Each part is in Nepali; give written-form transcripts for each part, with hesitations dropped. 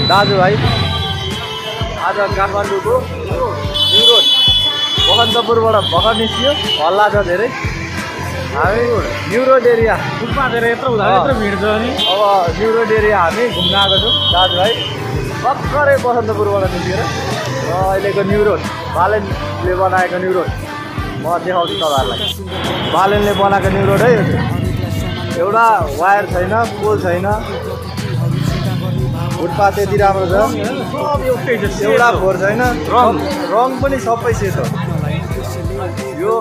दाजुभाइ आज काठमाडौँको न्यु रोड बसन्तपुरबाट भर्खर निस्कियो हल्ला छ धेरै हामी न्यु रोड एरिया फुटपाथ यत्रो हुँदा यत्रो भिड छ नि अब न्यु रोड एरिया हामी घुम्न आएको छौँ दाजुभाइ भर्खरै बसन्तपुरबाट निस्केर र अहिलेको न्यु रोड बालेनले बनाएको न्यु रोड म देखाउँछु तपाईँहरूलाई बालेनले बनाएको न्यु रोड है एउटा वायर छैन पोल छैन फुटपाथ यति राम्रो छ सब एउटै छ एउटा फोहोर छैन रङ पनि सबै सेतो यो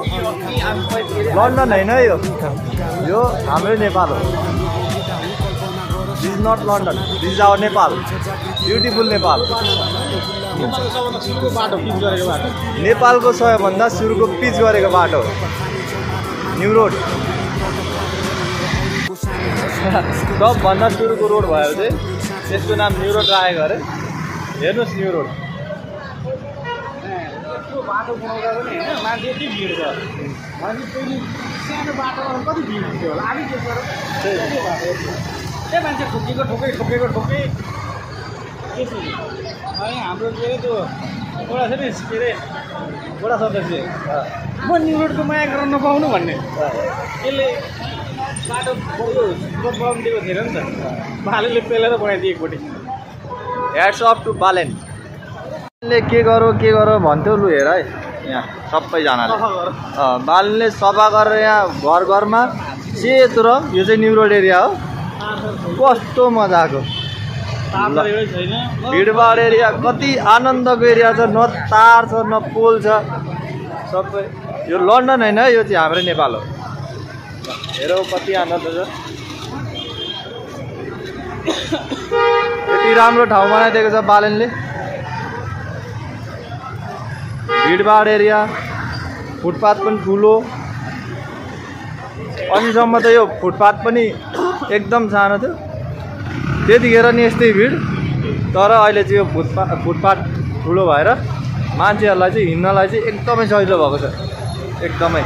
लन्डन होइन है यो हाम्रै नेपाल हो this is not London this is our Nepal beautiful Nepal नेपालको सबैभन्दा सुरुको पिच गरेको बाटो न्यु रोड सबभन्दा सुरुको रोड भयो चाहिँ त्यसको नाम न्यु रोड राखेको अरे हेर्नुहोस् न्यु रोड बाटो बनाउँदा पनि होइन मान्छे यति भिड छ मान्छे पहिलो सानो बाटोमा कति भिड थियो होला आधी त्यसबाट त्यही मान्छे ठोकेको ठोकै त्यसरी अनि हाम्रो के अरे त्यो एउटा छ नि के अरे वडा सदस्य म न्यु रोडको माया गर्न नपाउनु भन्ने त्यसले बाटो बनाइदिएको थिएन नि त बालेनले पेलेर बनाइदियो एकपट्टि ह्याट्स अफ टु बालेन के गरौँ भन्थ्यो लु हेर है यहाँ सबैजनाले बालेनले सफा गरेर यहाँ घरमा सेतो रङ यो चाहिँ न्यु रोड एरिया हो कस्तो मजाको भिडभाड एरिया कति आनन्दको एरिया छ न तार छ न पोल छ सबै यो लन्डन होइन यो चाहिँ हाम्रै नेपाल हो हेरौ कति आनन्द छ यति राम्रो ठाउँ बनाइदिएको छ बालेनले भिडभाड एरिया फुटपाथ पनि ठुलो अझैसम्म त यो फुटपाथ पनि एकदम सानो थियो त्यतिखेर नि यस्तै भिड तर अहिले चाहिँ यो फुटपाथ ठुलो भएर मान्छेहरूलाई चाहिँ हिँड्नलाई चाहिँ एकदमै सजिलो भएको छ एकदमै